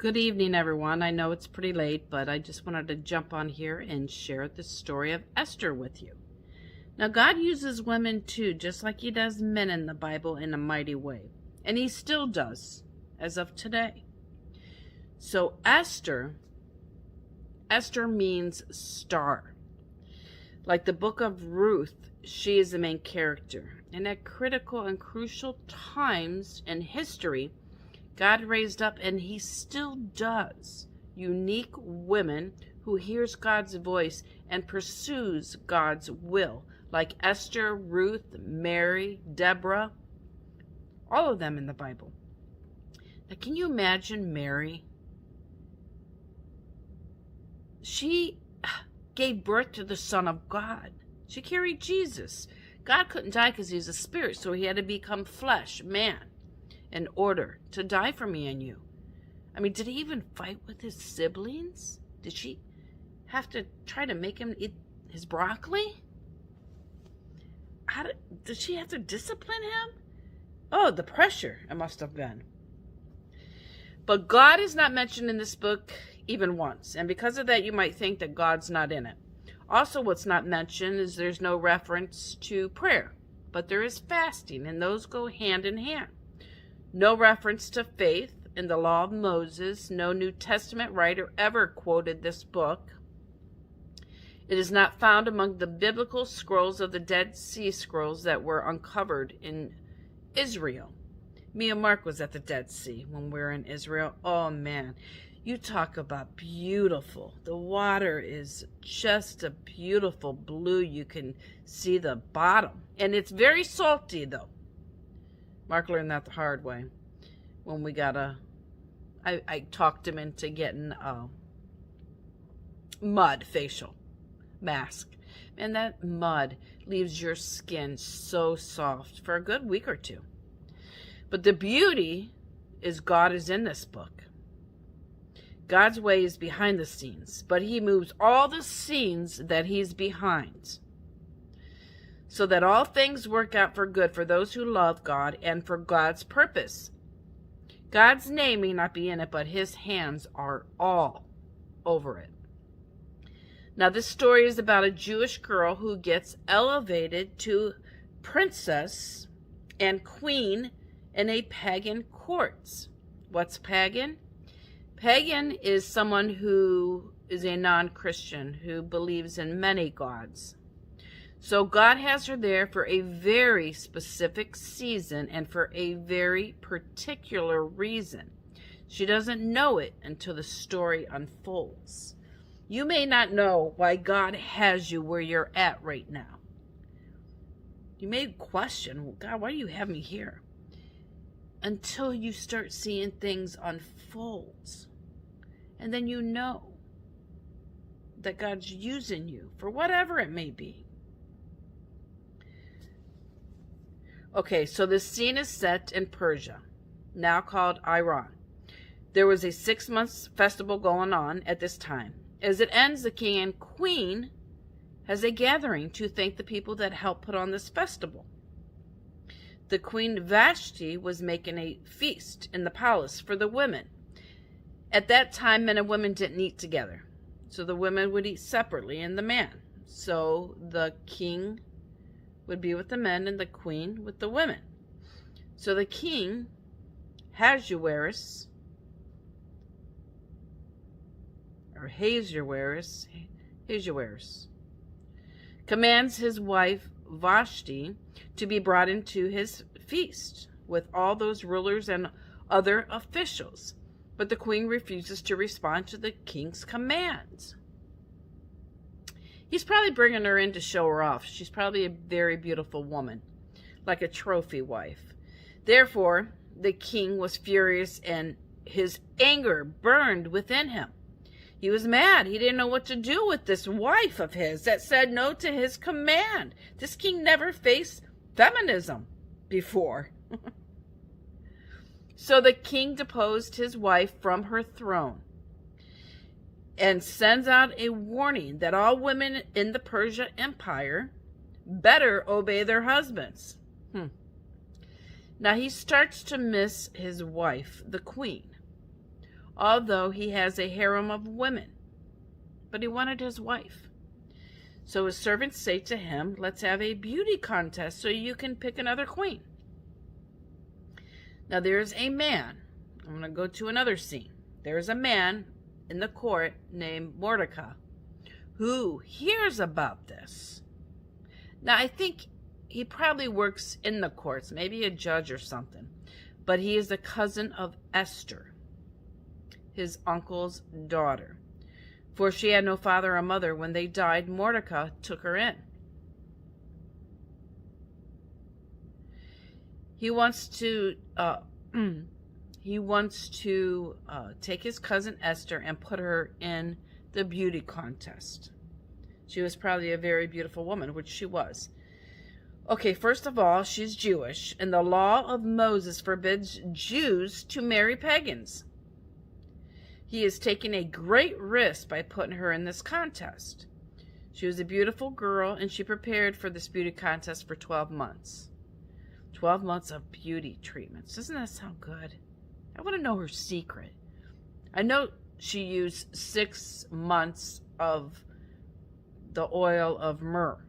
Good evening, everyone. I know it's pretty late, but I just wanted to jump on here and share the story of Esther with you. Now, God uses women too, just like He does men in the Bible in a mighty way. And He still does, as of today. So Esther means star. Like the book of Ruth, she is the main character. And at critical and crucial times in history, God raised up, and He still does, unique women who hears God's voice and pursues God's will, like Esther, Ruth, Mary, Deborah, all of them in the Bible. Now, can you imagine Mary? She gave birth to the Son of God. She carried Jesus. God couldn't die because He's a spirit, so He had to become flesh, man, in order to die for me and you. I mean, did He even fight with His siblings? Did she have to try to make him eat his broccoli? Did she have to discipline him? Oh, the pressure it must have been. But God is not mentioned in this book even once, and because of that, you might think that God's not in it. Also, what's not mentioned is there's no reference to prayer, but there is fasting, and those go hand in hand. No reference to faith in the law of Moses. No New Testament writer ever quoted this book. It is not found among the biblical scrolls of the Dead Sea Scrolls that were uncovered in Israel. Me and Mark was at the Dead Sea when we were in Israel. Oh man, you talk about beautiful. The water is just a beautiful blue. You can see the bottom. And it's very salty though. Mark learned that the hard way when we got I talked him into getting a mud facial mask. And that mud leaves your skin so soft for a good week or two. But the beauty is God is in this book. God's way is behind the scenes, but He moves all the scenes that He's behind, so that all things work out for good for those who love God and for God's purpose. God's name may not be in it, but His hands are all over it. Now, this story is about a Jewish girl who gets elevated to princess and queen in a pagan court. What's pagan? Pagan is someone who is a non-Christian, who believes in many gods. So God has her there for a very specific season and for a very particular reason. She doesn't know it until the story unfolds. You may not know why God has you where you're at right now. You may question, well, God, why do you have me here? Until you start seeing things unfold. And then you know that God's using you for whatever it may be. Okay, so the scene is set in Persia, now called Iran. There was a 6-month festival going on at this time. As it ends, the king and queen has a gathering to thank the people that helped put on this festival. The Queen Vashti was making a feast in the palace for the women. At that time, men and women didn't eat together. So the women would eat separately and the man. So the king would be with the men and the queen with the women. So the king, Ahasuerus, commands his wife Vashti to be brought into his feast with all those rulers and other officials. But the queen refuses to respond to the king's commands. He's probably bringing her in to show her off. She's probably a very beautiful woman, like a trophy wife. Therefore, the king was furious and his anger burned within him. He was mad. He didn't know what to do with this wife of his that said no to his command. This king never faced feminism before. So the king deposed his wife from her throne and sends out a warning that all women in the Persia Empire better obey their husbands. Now he starts to miss his wife, the queen. although he has a harem of women. But he wanted his wife. So his servants say to him, let's have a beauty contest so you can pick another queen. Now there's a man. I'm going to go to another scene. There's a man in the court named Mordecai who hears about this. Now I think he probably works in the courts, maybe a judge or something. But he is the cousin of Esther, his uncle's daughter. For she had no father or mother. When they died, Mordecai took her in. He wants to take his cousin Esther and put her in the beauty contest. She was probably a very beautiful woman, which she was. Okay, first of all, she's Jewish, and the law of Moses forbids Jews to marry pagans. He is taking a great risk by putting her in this contest. She was a beautiful girl, and she prepared for this beauty contest for 12 months. 12 months of beauty treatments. Doesn't that sound good? I want to know her secret. I know she used 6 months of the oil of myrrh,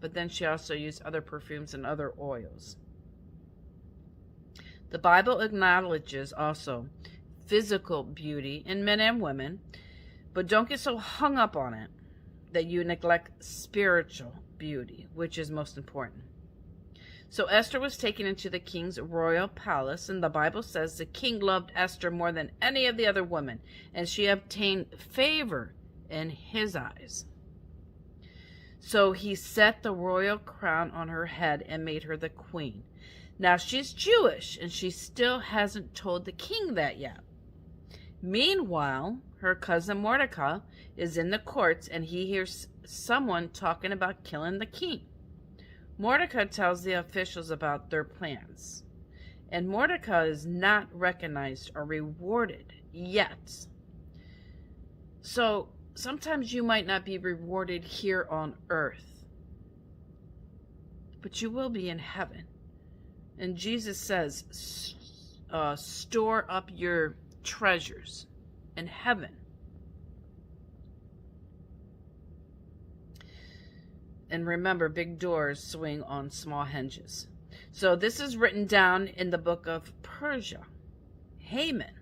but then she also used other perfumes and other oils. The Bible acknowledges also physical beauty in men and women, but don't get so hung up on it that you neglect spiritual beauty, which is most important. So Esther was taken into the king's royal palace, and the Bible says the king loved Esther more than any of the other women, and she obtained favor in his eyes. So he set the royal crown on her head and made her the queen. Now she's Jewish, and she still hasn't told the king that yet. Meanwhile, her cousin Mordecai is in the courts, and he hears someone talking about killing the king. Mordecai tells the officials about their plans, and Mordecai is not recognized or rewarded yet. So sometimes you might not be rewarded here on earth, but you will be in heaven. And Jesus says, store up your treasures in heaven. And remember, big doors swing on small hinges. So this is written down in the book of Persia. Haman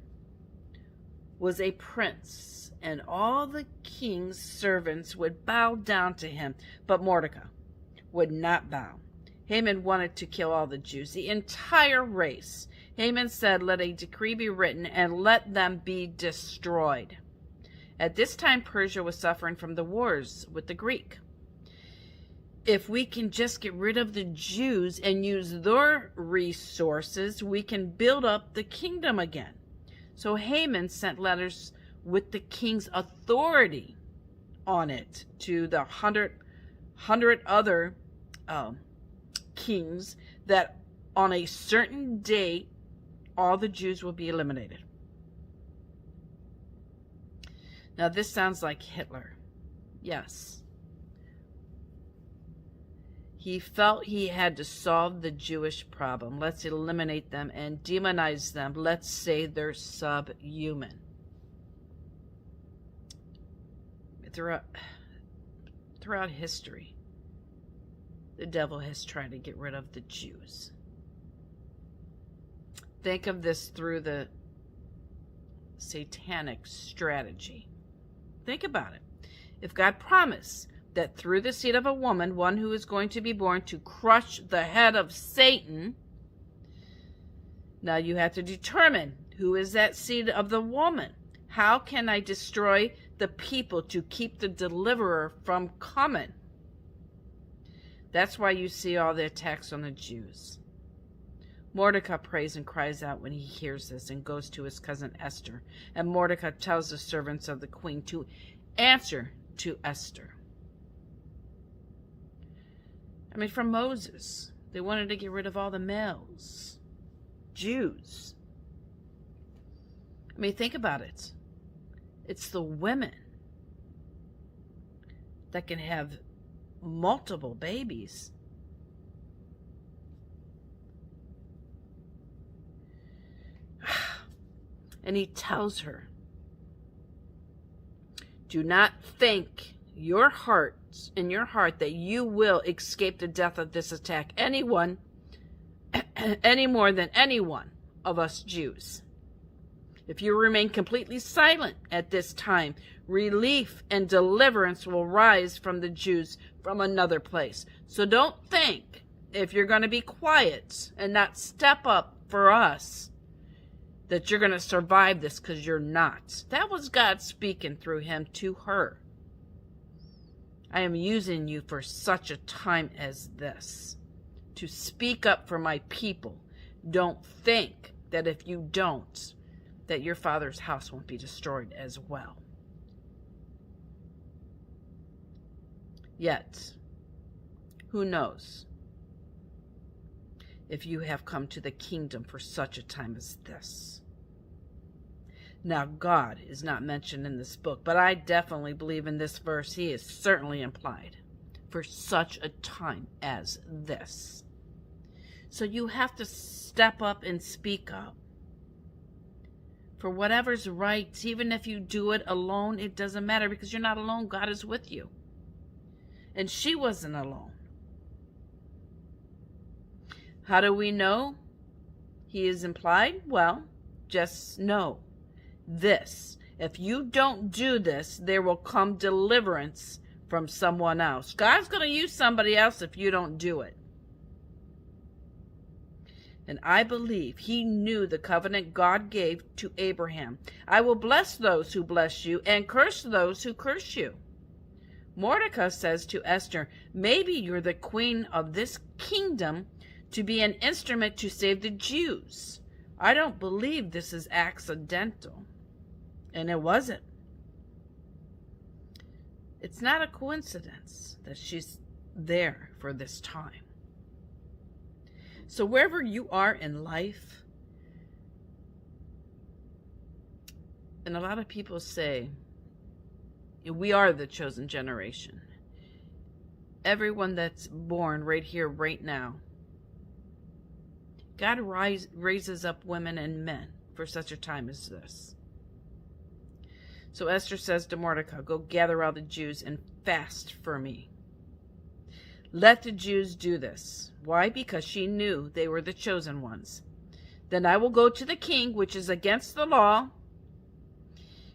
was a prince, and all the king's servants would bow down to him, but Mordecai would not bow. Haman wanted to kill all the Jews, the entire race. Haman said, let a decree be written and let them be destroyed. At this time, Persia was suffering from the wars with the Greek. If we can just get rid of the Jews and use their resources, we can build up the kingdom again. So Haman sent letters with the king's authority on it to the hundred other kings, that on a certain date all the Jews will be eliminated. Now this sounds like Hitler. Yes. He felt he had to solve the Jewish problem. Let's eliminate them and demonize them. Let's say they're subhuman. Throughout history, the devil has tried to get rid of the Jews. Think of this through the satanic strategy. Think about it. If God promised that through the seed of a woman, one who is going to be born to crush the head of Satan, now you have to determine who is that seed of the woman. How can I destroy the people to keep the deliverer from coming? That's why you see all the attacks on the Jews. Mordecai prays and cries out when he hears this and goes to his cousin Esther. And Mordecai tells the servants of the queen to answer to Esther. I mean, from Moses, they wanted to get rid of all the males, Jews. I mean, think about it. It's the women that can have multiple babies. And he tells her, do not think in your heart that you will escape the death of this attack any more than any one of us Jews. If you remain completely silent at this time, relief and deliverance will rise from the Jews from another place. So don't think, if you're going to be quiet and not step up for us, that you're going to survive this, because you're not. That was God speaking through him to her. I am using you for such a time as this, to speak up for my people. Don't think that if you don't, that your father's house won't be destroyed as well. Yet, who knows if you have come to the kingdom for such a time as this. Now, God is not mentioned in this book, but I definitely believe in this verse he is certainly implied, for such a time as this. So you have to step up and speak up for whatever's right. Even if you do it alone, it doesn't matter, because you're not alone. God is with you. And she wasn't alone. How do we know he is implied? Well, just know this. If you don't do this, there will come deliverance from someone else. God's going to use somebody else if you don't do it. And I believe he knew the covenant God gave to Abraham. I will bless those who bless you and curse those who curse you. Mordecai says to Esther, maybe you're the queen of this kingdom to be an instrument to save the Jews. I don't believe this is accidental. And it wasn't. It's not a coincidence that she's there for this time. So wherever you are in life, and a lot of people say, we are the chosen generation. Everyone that's born right here, right now. God raises up women and men for such a time as this. So Esther says to Mordecai, go gather all the Jews and fast for me. Let the Jews do this. Why? Because she knew they were the chosen ones. Then I will go to the king, which is against the law,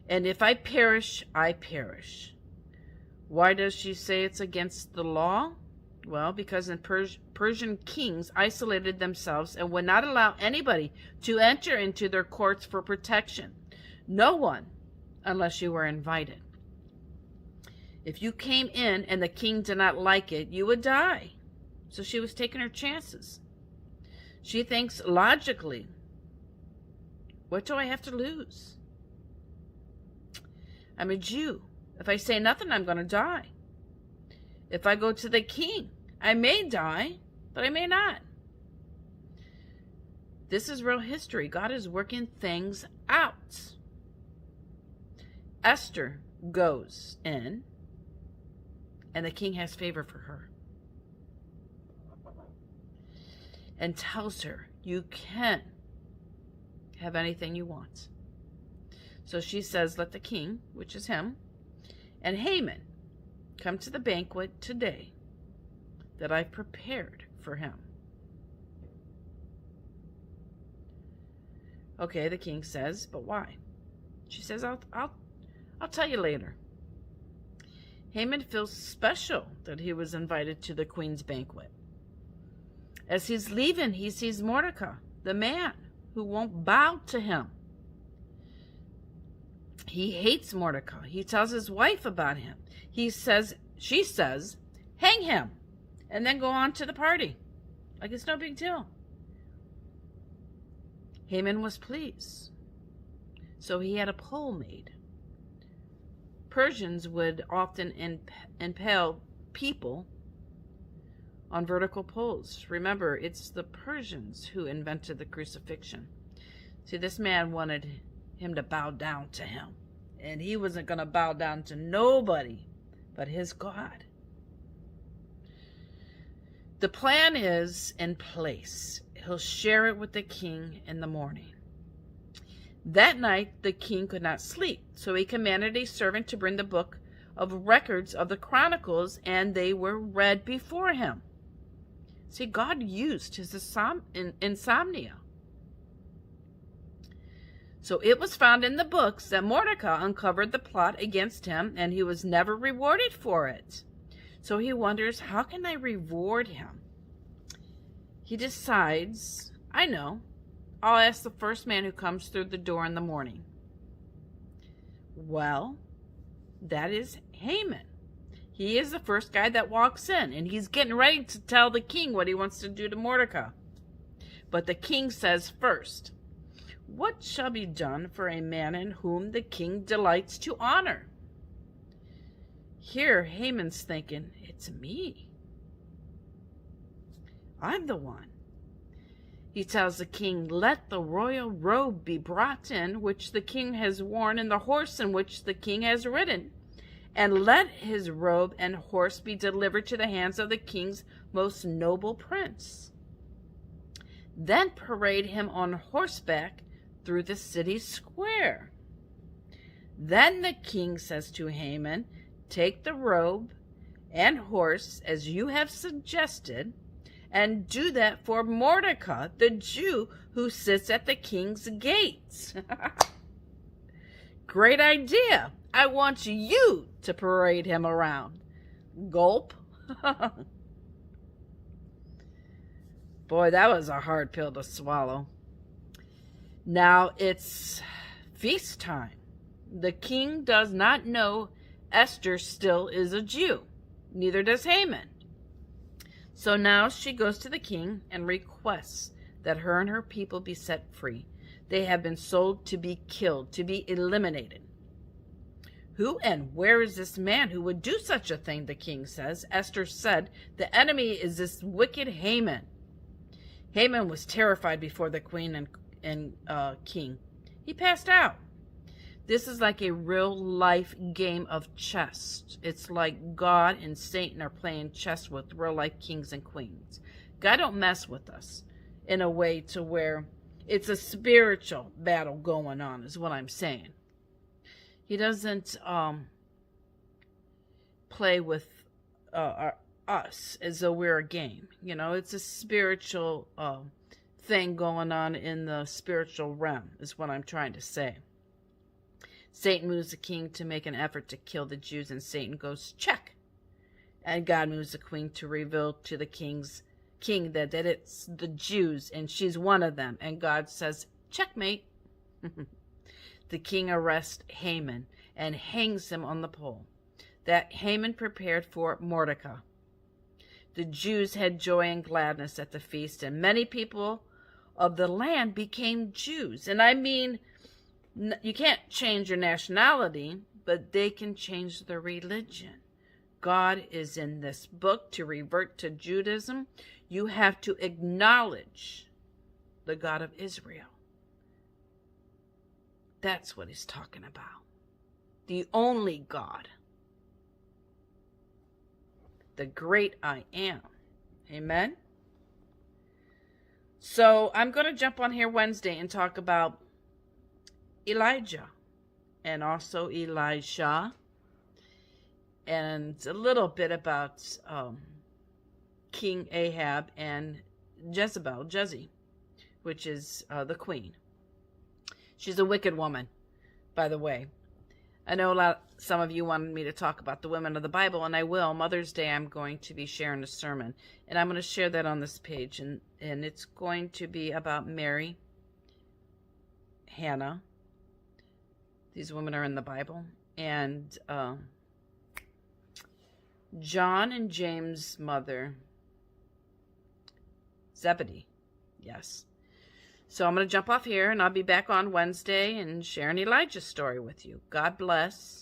and if I perish, I perish. Why does she say it's against the law? Well, because in Persian kings isolated themselves and would not allow anybody to enter into their courts for protection. No one, unless you were invited. If you came in and the king did not like it, you would die. So she was taking her chances. She thinks logically, what do I have to lose? I'm a Jew. If I say nothing, I'm going to die. If I go to the king, I may die, but I may not. This is real history. God is working things out. Esther goes in, and the king has favor for her. And tells her, you can have anything you want. So she says, let the king, which is him, and Haman come to the banquet today that I've prepared for him. Okay, the king says, but why? She says, I'll tell you later. Haman feels special that he was invited to the queen's banquet. As he's leaving, he sees Mordecai, the man who won't bow to him. He hates Mordecai. He tells his wife about him. She says, hang him, and then go on to the party. Like it's no big deal. Haman was pleased. So he had a pole made. Persians would often impale people on vertical poles. Remember, it's the Persians who invented the crucifixion. See, this man wanted him to bow down to him. And he wasn't going to bow down to nobody but his God. The plan is in place. He'll share it with the king in the morning. That night the king could not sleep, so he commanded a servant to bring the book of records of the Chronicles, and they were read before him. See, God used his insomnia. So it was found in the books that Mordecai uncovered the plot against him, and he was never rewarded for it. So he wonders, how can I reward him? He decides, I know, I'll ask the first man who comes through the door in the morning. Well, that is Haman. He is the first guy that walks in, and he's getting ready to tell the king what he wants to do to Mordecai. But the king says first, what shall be done for a man in whom the king delights to honor? Here, Haman's thinking, it's me. I'm the one. He tells the king, let the royal robe be brought in, which the king has worn, and the horse in which the king has ridden. And let his robe and horse be delivered to the hands of the king's most noble prince. Then parade him on horseback through the city square. Then the king says to Haman, take the robe and horse as you have suggested, and do that for Mordecai, the Jew who sits at the king's gates. Great idea. I want you to parade him around. Gulp. Boy, that was a hard pill to swallow. Now it's feast time. The king does not know Esther still is a Jew. Neither does Haman. So now she goes to the king and requests that her and her people be set free. They have been sold to be killed, to be eliminated. Who and where is this man who would do such a thing, the king says. Esther said, the enemy is this wicked Haman. Haman was terrified before the queen and king. He passed out. This is like a real-life game of chess. It's like God and Satan are playing chess with real-life kings and queens. God don't mess with us in a way to where it's a spiritual battle going on, is what I'm saying. He doesn't play with us as though we're a game. You know, it's a spiritual thing going on in the spiritual realm, is what I'm trying to say. Satan moves the king to make an effort to kill the Jews, and Satan goes, check. And God moves the queen to reveal to the king that it's the Jews, and she's one of them. And God says, checkmate. The king arrests Haman and hangs him on the pole that Haman prepared for Mordecai. The Jews had joy and gladness at the feast, and many people of the land became Jews. And I mean, you can't change your nationality, but they can change their religion. God is in this book to revert to Judaism. You have to acknowledge the God of Israel. That's what he's talking about. The only God. The great I am. Amen? So I'm going to jump on here Wednesday and talk about Elijah and also Elisha, and a little bit about King Ahab and Jezebel, which is the queen. She's a wicked woman, by the way. I know some of you wanted me to talk about the women of the Bible, and I will. Mother's Day, I'm going to be sharing a sermon, and I'm going to share that on this page, and it's going to be about Mary, Hannah. These women are in the Bible, and John and James' mother, Zebedee. Yes. So I'm going to jump off here, and I'll be back on Wednesday and share an Elijah story with you. God bless.